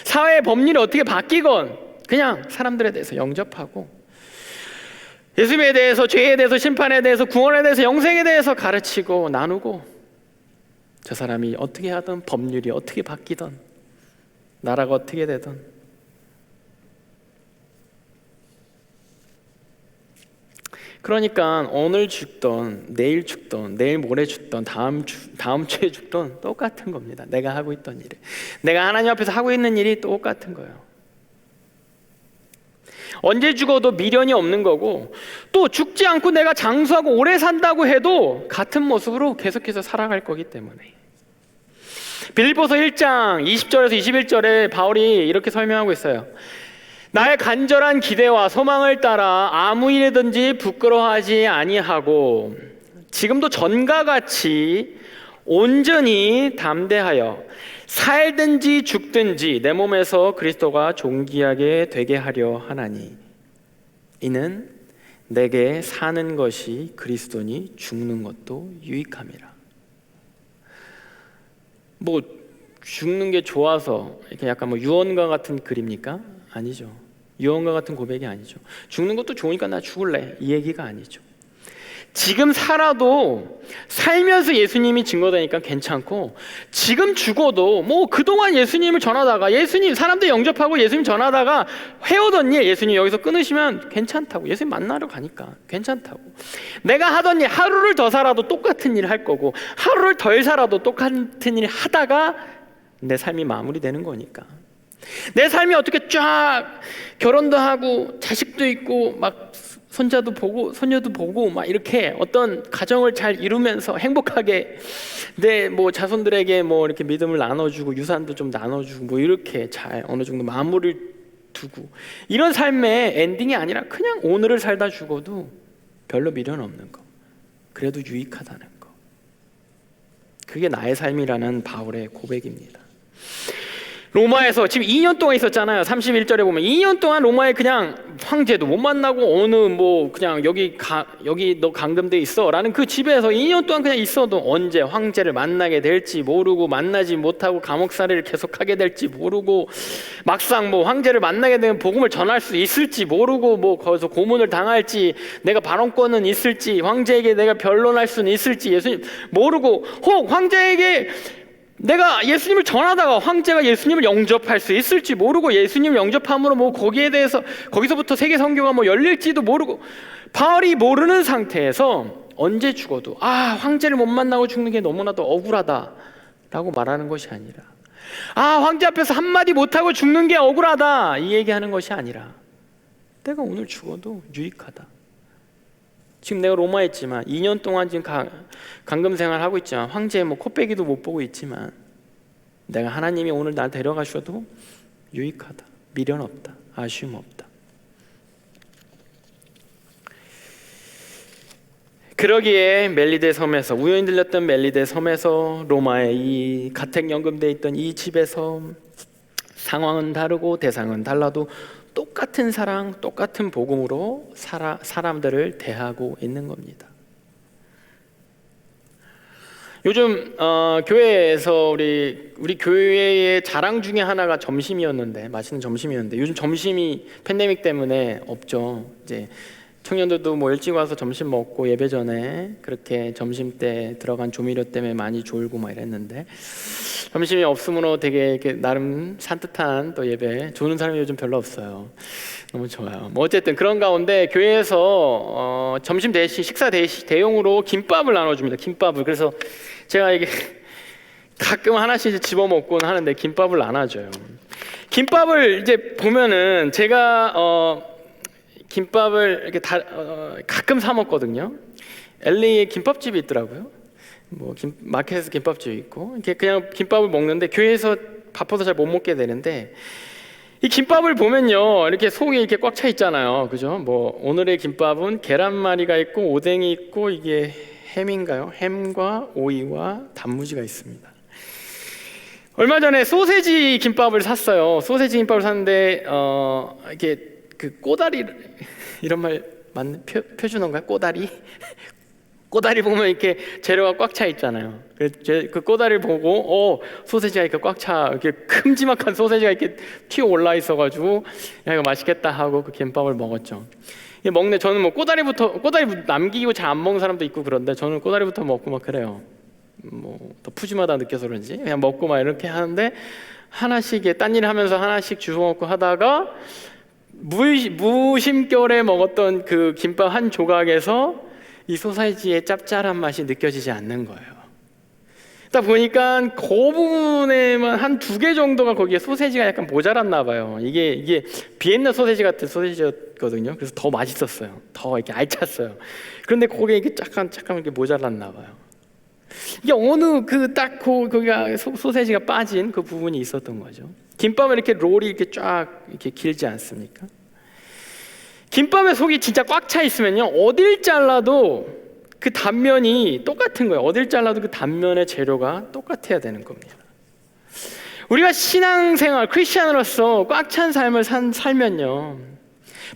사회의 법률이 어떻게 바뀌건 그냥 사람들에 대해서 영접하고 예수님에 대해서, 죄에 대해서, 심판에 대해서, 구원에 대해서, 영생에 대해서 가르치고 나누고, 저 사람이 어떻게 하든 법률이 어떻게 바뀌든 나라가 어떻게 되든 그러니까 오늘 죽던 내일 죽던 내일 모레 죽던 다음 주에 죽던 똑같은 겁니다. 내가 하고 있던 일이, 내가 하나님 앞에서 하고 있는 일이 똑같은 거예요. 언제 죽어도 미련이 없는 거고, 또 죽지 않고 내가 장수하고 오래 산다고 해도 같은 모습으로 계속해서 살아갈 거기 때문에. 빌립보서 1장 20절에서 21절에 바울이 이렇게 설명하고 있어요. 나의 간절한 기대와 소망을 따라 아무 일이든지 부끄러워하지 아니하고 지금도 전과 같이 온전히 담대하여 살든지 죽든지 내 몸에서 그리스도가 존귀하게 되게 하려 하나니 이는 내게 사는 것이 그리스도니 죽는 것도 유익함이라. 뭐 죽는 게 좋아서 이렇게 약간 뭐 유언과 같은 글입니까? 아니죠. 유언과 같은 고백이 아니죠. 죽는 것도 좋으니까 나 죽을래 이 얘기가 아니죠. 지금 살아도 살면서 예수님이 증거되니까 괜찮고, 지금 죽어도 뭐 그동안 예수님을 전하다가 사람들 영접하고 예수님 전하다가 해오던 일 예수님 여기서 끊으시면 괜찮다고. 예수님 만나러 가니까 괜찮다고. 내가 하던 일 하루를 더 살아도 똑같은 일을 할 거고, 하루를 덜 살아도 똑같은 일을 하다가 내 삶이 마무리되는 거니까. 내 삶이 어떻게 쫙 결혼도 하고 자식도 있고 막 손자도 보고 손녀도 보고 막 이렇게 어떤 가정을 잘 이루면서 행복하게 내 뭐 자손들에게 뭐 이렇게 믿음을 나눠주고 유산도 좀 나눠주고 뭐 이렇게 잘 어느 정도 마무리를 두고, 이런 삶의 엔딩이 아니라 그냥 오늘을 살다 죽어도 별로 미련 없는 거, 그래도 유익하다는 거, 그게 나의 삶이라는 바울의 고백입니다. 로마에서 지금 2년 동안 있었잖아요. 31절에 보면 2년 동안 로마에 그냥 황제도 못 만나고 어느 뭐 그냥 여기 너 감금돼 있어 라는 그 집에서 2년 동안 그냥 있어도 언제 황제를 만나게 될지 모르고, 만나지 못하고 감옥살이를 계속하게 될지 모르고, 막상 뭐 황제를 만나게 되면 복음을 전할 수 있을지 모르고, 뭐 거기서 고문을 당할지, 내가 발언권은 있을지, 황제에게 내가 변론할 수는 있을지 예수님 모르고, 혹 황제에게 내가 예수님을 전하다가 황제가 예수님을 영접할 수 있을지 모르고, 예수님을 영접함으로 뭐 거기에 대해서 거기서부터 세계 선교가 뭐 열릴지도 모르고, 바울이 모르는 상태에서 언제 죽어도 황제를 못 만나고 죽는 게 너무나도 억울하다라고 말하는 것이 아니라, 황제 앞에서 한마디 못하고 죽는 게 억울하다 이 얘기하는 것이 아니라, 내가 오늘 죽어도 유익하다. 지금 내가 로마에 있지만 2년 동안 지금 감금 생활하고 있지만 황제의 뭐 코빼기도 못 보고 있지만, 내가 하나님이 오늘 날 데려가셔도 유익하다, 미련 없다, 아쉬움 없다. 그러기에 멜리데 섬에서, 우연히 들렸던 멜리데 섬에서, 로마의 이 가택연금돼 있던 이 집에서 상황은 다르고 대상은 달라도 똑같은 사랑, 똑같은 복음으로 사람들을 대하고 있는 겁니다. 요즘 교회에서 우리 교회의 자랑 중에 하나가 점심이었는데, 맛있는 점심이었는데, 요즘 점심이 팬데믹 때문에 없죠. 이제 청년들도 뭐 일찍 와서 점심 먹고 예배 전에 그렇게 점심 때 들어간 조미료 때문에 많이 졸고 막 이랬는데, 점심이 없으므로 되게 이렇게 나름 산뜻한 또 예배, 조는 사람이 요즘 별로 없어요. 너무 좋아요. 뭐 어쨌든 그런 가운데 교회에서 점심 대신, 식사 대용으로 김밥을 나눠줍니다. 김밥을. 그래서 제가 이게 가끔 하나씩 집어 먹곤 하는데 김밥을 나눠줘요. 김밥을 이제 보면은 제가 김밥을 이렇게 가끔 사 먹거든요. LA에 김밥집이 있더라고요. 뭐 마켓에서 김밥집이 있고, 이렇게 그냥 김밥을 먹는데 교회에서 바빠서 잘 못 먹게 되는데, 이 김밥을 보면요, 이렇게 속이 이렇게 꽉 차 있잖아요, 그죠? 뭐 오늘의 김밥은 계란말이가 있고 오뎅이 있고, 이게 햄인가요? 햄과 오이와 단무지가 있습니다. 얼마 전에 소세지 김밥을 샀어요. 소세지 김밥을 샀는데 이렇게 그 꼬다리, 이런 말 맞는 표준어인가요? 꼬다리? 꼬다리 보면 이렇게 재료가 꽉 차 있잖아요. 그 꼬다리를 보고 소세지가 이렇게 꽉 차, 이렇게 큼지막한 소세지가 이렇게 튀어 올라 있어가지고 야, 이거 맛있겠다 하고 그 김밥을 먹었죠. 저는 뭐 꼬다리 남기고 잘 안 먹는 사람도 있고 그런데, 저는 꼬다리부터 먹고 막 그래요. 뭐 더 푸짐하다 느껴서 그런지 그냥 먹고 막 이렇게 하는데, 하나씩 딴 일 하면서 하나씩 주워 먹고 하다가 무심결에 먹었던 그 김밥 한 조각에서 이 소세지의 짭짤한 맛이 느껴지지 않는 거예요. 딱 보니까 그 부분에만 한 2개 정도가, 거기에 소세지가 약간 모자랐나 봐요. 이게 비엔나 소세지 같은 소세지였거든요. 그래서 더 맛있었어요. 더 이렇게 알찼어요. 그런데 거기에 이렇게 잠깐 이렇게 모자랐나 봐요. 이게 어느 거기가 소세지가 빠진 그 부분이 있었던 거죠. 김밥은 이렇게 롤이 이렇게 쫙 이렇게 길지 않습니까? 김밥의 속이 진짜 꽉 차 있으면요, 어딜 잘라도 그 단면이 똑같은 거예요. 어딜 잘라도 그 단면의 재료가 똑같아야 되는 겁니다. 우리가 신앙생활, 크리스찬으로서 꽉 찬 삶을 살면요,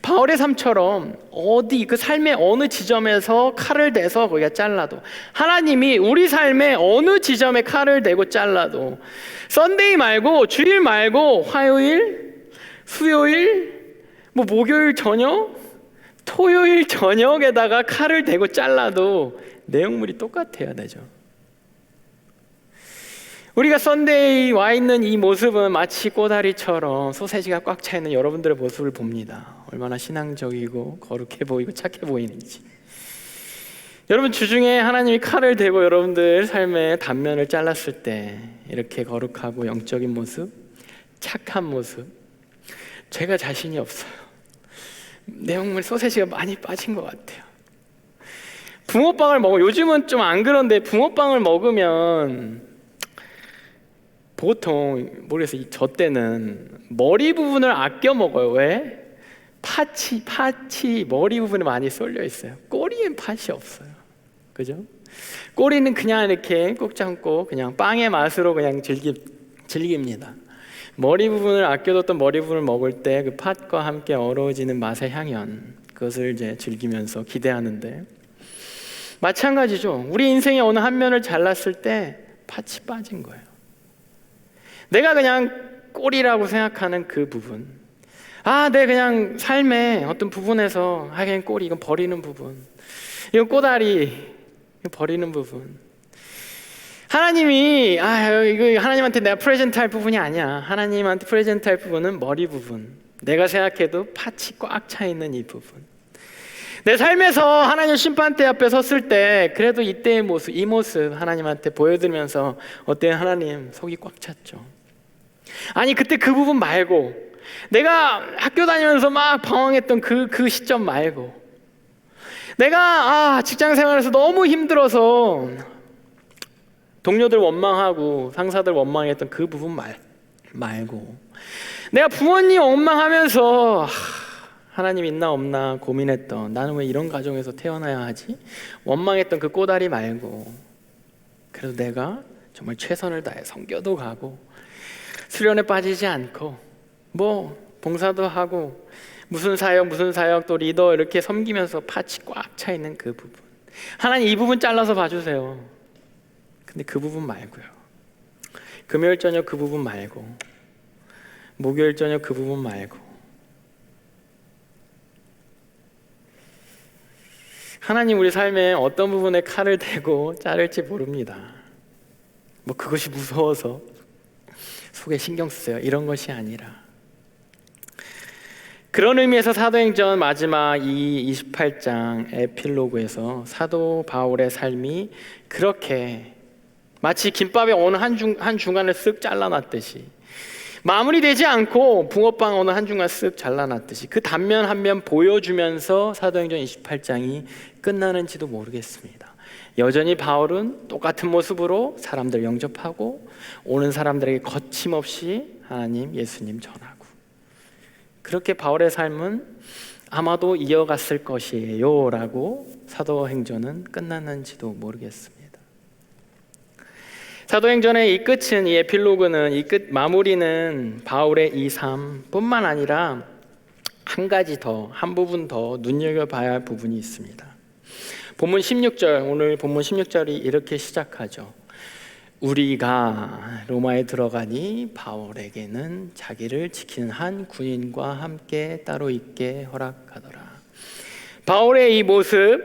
바울의 삶처럼 그 삶의 어느 지점에서 칼을 대서 거기가 잘라도, 하나님이 우리 삶의 어느 지점에 칼을 대고 잘라도, 썬데이 말고 주일 말고 화요일, 수요일, 뭐 목요일 저녁, 토요일 저녁에다가 칼을 대고 잘라도 내용물이 똑같아야 되죠. 우리가 썬데이 와 있는 이 모습은 마치 꼬다리처럼 소세지가 꽉 차 있는 여러분들의 모습을 봅니다. 얼마나 신앙적이고 거룩해 보이고 착해 보이는지. 여러분, 주중에 하나님이 칼을 대고 여러분들 삶의 단면을 잘랐을 때 이렇게 거룩하고 영적인 모습, 착한 모습, 제가 자신이 없어요. 내용물 소세지가 많이 빠진 것 같아요. 붕어빵을 먹어, 요즘은 좀 안 그런데 붕어빵을 먹으면 보통 모르겠어요. 저 때는 머리 부분을 아껴 먹어요. 왜? 팥이 머리 부분에 많이 쏠려 있어요. 꼬리엔 팥이 없어요. 그죠? 꼬리는 그냥 이렇게 꾹 참고 그냥 빵의 맛으로 그냥 즐깁니다. 머리 부분을 아껴뒀던 머리 부분을 먹을 때 그 팥과 함께 어우러지는 맛의 향연, 그것을 이제 즐기면서 기대하는데, 마찬가지죠. 우리 인생의 어느 한 면을 잘랐을 때 팥이 빠진 거예요. 내가 그냥 꼬리라고 생각하는 그 부분, 내 그냥 삶의 어떤 부분에서 그냥 꼬리, 이건 버리는 부분, 이건 꼬다리, 이건 버리는 부분. 하나님이 이거 하나님한테 내가 프레젠트할 부분이 아니야. 하나님한테 프레젠트할 부분은 머리 부분, 내가 생각해도 팥이 꽉 차 있는 이 부분. 내 삶에서 하나님 심판대 앞에 섰을 때 그래도 이때의 모습, 이 모습 하나님한테 보여드리면서, 어때요? 하나님 속이 꽉 찼죠. 아니, 그때 그 부분 말고, 내가 학교 다니면서 막 방황했던 그 시점 말고, 내가 직장 생활에서 너무 힘들어서 동료들 원망하고 상사들 원망했던 그 부분 말고, 내가 부모님 원망하면서 하나님 있나 없나 고민했던, 나는 왜 이런 가정에서 태어나야 하지? 원망했던 그 꼬다리 말고, 그래도 내가 정말 최선을 다해 성교도 가고 수련에 빠지지 않고 봉사도 하고 무슨 사역 또 리더 이렇게 섬기면서 팥이 꽉 차 있는 그 부분, 하나님 이 부분 잘라서 봐주세요. 근데 그 부분 말고요, 금요일 저녁 그 부분 말고, 목요일 저녁 그 부분 말고, 하나님 우리 삶에 어떤 부분에 칼을 대고 자를지 모릅니다. 그것이 무서워서 속에 신경 쓰세요, 이런 것이 아니라, 그런 의미에서 사도행전 마지막 이 28장 에필로그에서 사도 바울의 삶이 그렇게 마치 김밥의 어느 한 중간을 쓱 잘라놨듯이, 마무리되지 않고 붕어빵 어느 한 중간 쓱 잘라놨듯이 그 단면 한 면 보여주면서 사도행전 28장이 끝나는지도 모르겠습니다. 여전히 바울은 똑같은 모습으로 사람들 영접하고 오는 사람들에게 거침없이 하나님, 예수님 전하고, 그렇게 바울의 삶은 아마도 이어갔을 것이에요 라고 사도행전은 끝났는지도 모르겠습니다. 사도행전의 이 끝은, 이 에필로그는, 이 끝 마무리는 바울의 이 삶뿐만 아니라 한 부분 더 눈여겨봐야 할 부분이 있습니다. 본문 16절, 오늘 본문 16절이 이렇게 시작하죠. 우리가 로마에 들어가니 바울에게는 자기를 지키는 한 군인과 함께 따로 있게 허락하더라. 바울의 이 모습,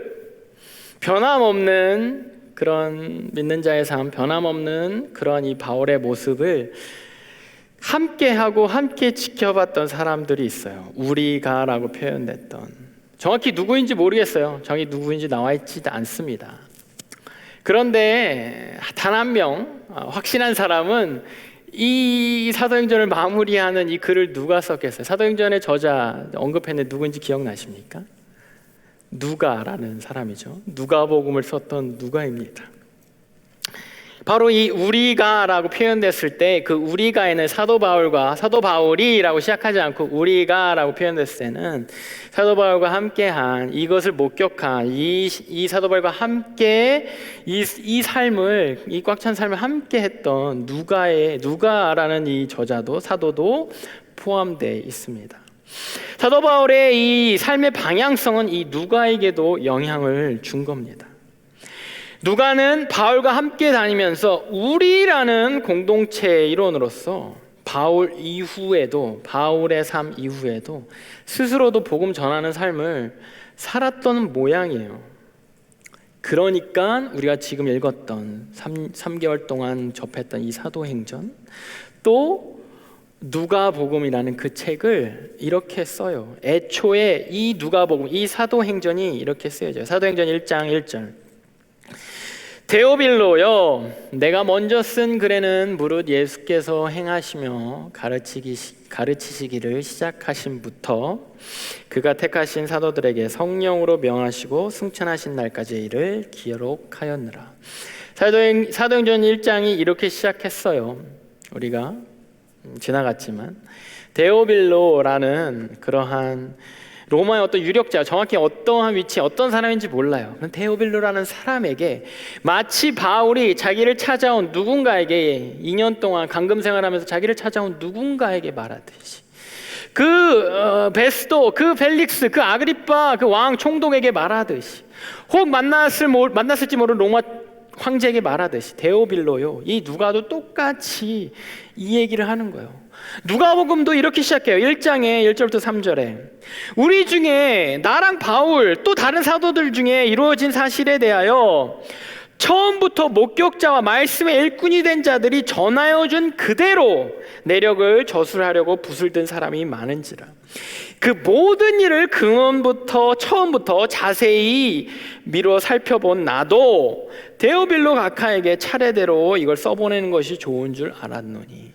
변함없는 그런 믿는 자의 삶, 변함없는 그런 이 바울의 모습을 함께하고 함께 지켜봤던 사람들이 있어요. 우리가라고 표현됐던, 정확히 누구인지 모르겠어요. 정확히 누구인지 나와 있지 않습니다. 그런데 단 한 명 확신한 사람은 이 사도행전을 마무리하는 이 글을 누가 썼겠어요? 사도행전의 저자 언급했는데 누구인지 기억나십니까? 누가라는 사람이죠. 누가복음을 썼던 누가입니다. 바로 이 우리가라고 표현됐을 때 그 우리가에는 사도 바울이라고 시작하지 않고 우리가라고 표현됐을 때는 사도 바울과 함께한, 이것을 목격한 이 사도 바울과 함께 이 삶을, 이 꽉 찬 삶을 함께했던 누가라는 이 저자도, 사도도 포함되어 있습니다. 사도 바울의 이 삶의 방향성은 이 누가에게도 영향을 준 겁니다. 누가는 바울과 함께 다니면서 우리라는 공동체의 일원으로서 바울의 삶 이후에도 스스로도 복음 전하는 삶을 살았던 모양이에요. 그러니까 우리가 지금 읽었던 3개월 동안 접했던 이 사도행전, 또 누가복음이라는 그 책을 이렇게 써요. 애초에 이 누가복음, 이 사도행전이 이렇게 쓰여져요. 사도행전 1장 1절. 데오빌로여, 내가 먼저 쓴 글에는 무릇 예수께서 행하시며 가르치시기를 시작하신부터 그가 택하신 사도들에게 성령으로 명하시고 승천하신 날까지의 일을 기록하였느라. 사도행전 1장이 이렇게 시작했어요. 우리가 지나갔지만 데오빌로라는 그러한 로마의 어떤 유력자, 정확히 어떠한 위치, 어떤 사람인지 몰라요. 데오빌로라는 사람에게 마치 바울이 자기를 찾아온 누군가에게 2년 동안 감금 생활하면서 자기를 찾아온 누군가에게 말하듯이, 그 베스도, 그 펠릭스, 그 아그리파, 그 왕 총독에게 말하듯이, 혹 만났을지 모르는 로마 황제에게 말하듯이, 데오빌로요, 이 누가도 똑같이 이 얘기를 하는 거예요. 누가복음도 이렇게 시작해요. 1장에 1절부터 3절에 우리 중에 나랑 바울 또 다른 사도들 중에 이루어진 사실에 대하여 처음부터 목격자와 말씀의 일꾼이 된 자들이 전하여 준 그대로 내력을 저술하려고 붓을 든 사람이 많은지라. 그 모든 일을 근원부터 처음부터 자세히 미루어 살펴본 나도 데오빌로 각하에게 차례대로 이걸 써보내는 것이 좋은 줄 알았노니,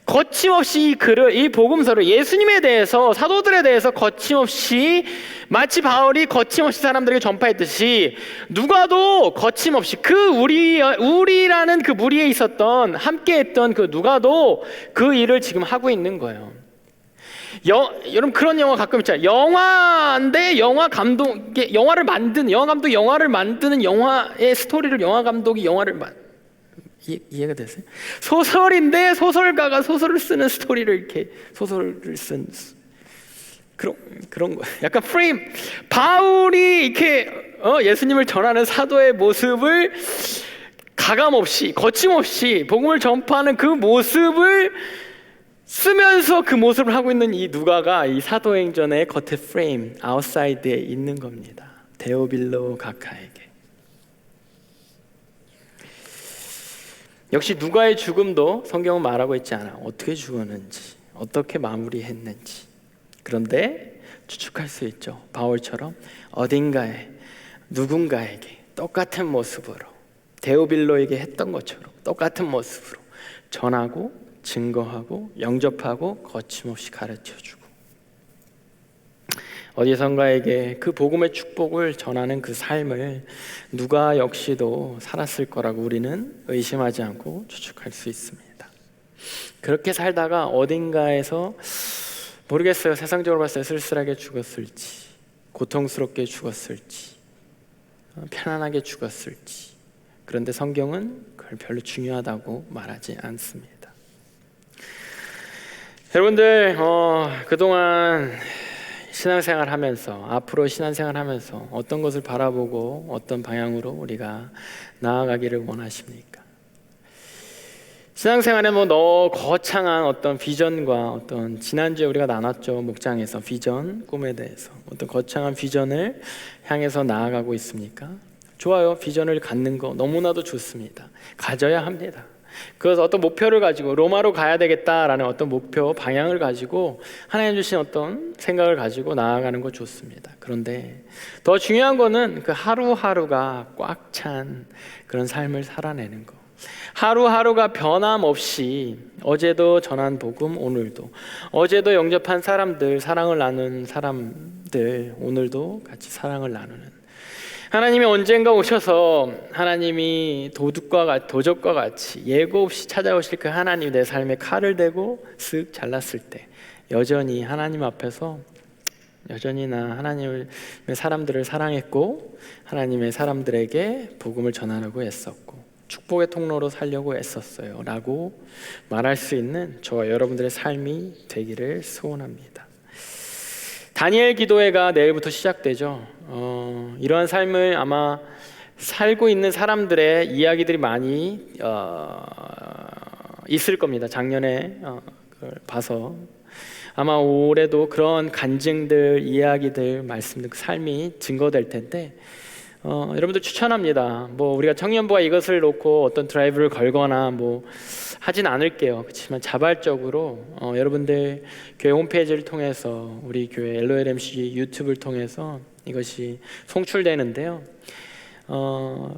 거침없이 이 복음서를 예수님에 대해서, 사도들에 대해서 거침없이, 마치 바울이 거침없이 사람들에게 전파했듯이 누가도 거침없이 우리라는 그 무리에 있었던, 함께했던 그 누가도 그 일을 지금 하고 있는 거예요. 여러분 그런 영화 가끔 있잖아요. 영화인데 영화 감독이 영화 감독이 영화를 만드는 영화의 스토리를 영화 감독이 영화를 이해가 되세요? 소설인데 소설가가 소설을 쓰는 스토리를 이렇게 소설을 쓴 그런 거. 약간 프레임. 바울이 이렇게 예수님을 전하는 사도의 모습을 가감없이, 거침없이 복음을 전파하는 그 모습을 쓰면서 그 모습을 하고 있는 이 누가가 이 사도행전의 겉에 프레임, 아웃사이드에 있는 겁니다. 데오빌로 각하에게. 역시 누가의 죽음도 성경은 말하고 있지 않아. 어떻게 죽었는지, 어떻게 마무리했는지. 그런데 추측할 수 있죠. 바울처럼 어딘가에 누군가에게 똑같은 모습으로, 데오빌로에게 했던 것처럼 똑같은 모습으로 전하고 증거하고 영접하고 거침없이 가르쳐주고, 어디선가에게 그 복음의 축복을 전하는 그 삶을 누가 역시도 살았을 거라고 우리는 의심하지 않고 추측할 수 있습니다. 그렇게 살다가 어딘가에서 모르겠어요. 세상적으로 봤을 때 쓸쓸하게 죽었을지, 고통스럽게 죽었을지, 편안하게 죽었을지. 그런데 성경은 그걸 별로 중요하다고 말하지 않습니다. 여러분들 그동안 신앙생활 하면서, 앞으로 신앙생활 하면서 어떤 것을 바라보고 어떤 방향으로 우리가 나아가기를 원하십니까? 신앙생활에 거창한 어떤 비전과 어떤, 지난주에 우리가 나눴죠. 목장에서 비전, 꿈에 대해서 어떤 거창한 비전을 향해서 나아가고 있습니까? 좋아요. 비전을 갖는 거 너무나도 좋습니다. 가져야 합니다. 그래서 어떤 목표를 가지고 로마로 가야 되겠다라는 어떤 목표, 방향을 가지고 하나님 주신 어떤 생각을 가지고 나아가는 거 좋습니다. 그런데 더 중요한 거는 그 하루하루가 꽉 찬 그런 삶을 살아내는 거. 하루하루가 변함없이 어제도 전한 복음, 오늘도, 어제도 영접한 사람들, 사랑을 나눈 사람들, 오늘도 같이 사랑을 나누는, 하나님이 언젠가 오셔서 하나님이 도적과 같이 예고 없이 찾아오실 그 하나님이 내 삶에 칼을 대고 쓱 잘랐을 때 여전히 하나님 앞에서 여전히 나 하나님의 사람들을 사랑했고 하나님의 사람들에게 복음을 전하려고 애썼고 축복의 통로로 살려고 애썼어요 라고 말할 수 있는 저와 여러분들의 삶이 되기를 소원합니다. 다니엘 기도회가 내일부터 시작되죠. 이러한 삶을 아마 살고 있는 사람들의 이야기들이 많이 있을 겁니다. 작년에 걸 봐서 아마 올해도 그런 간증들, 이야기들, 말씀들, 삶이 증거될 텐데 여러분들 추천합니다. 뭐 우리가 청년부가 이것을 놓고 어떤 드라이브를 걸거나 뭐 하진 않을게요. 그렇지만 자발적으로 여러분들 교회 홈페이지를 통해서 우리 교회 LOLMC 유튜브를 통해서 이것이 송출되는데요.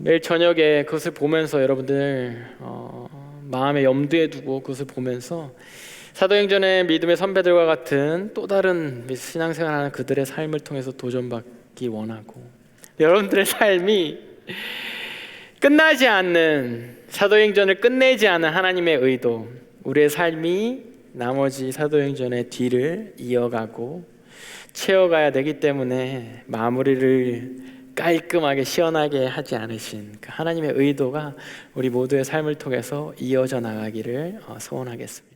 매일 저녁에 그것을 보면서 여러분들 마음에 염두에 두고 그것을 보면서 사도행전의 믿음의 선배들과 같은 또 다른 신앙생활하는 그들의 삶을 통해서 도전받기 원하고, 여러분들의 삶이 끝나지 않는, 사도행전을 끝내지 않은 하나님의 의도, 우리의 삶이 나머지 사도행전의 뒤를 이어가고 채워가야 되기 때문에 마무리를 깔끔하게 시원하게 하지 않으신 그 하나님의 의도가 우리 모두의 삶을 통해서 이어져 나가기를 소원하겠습니다.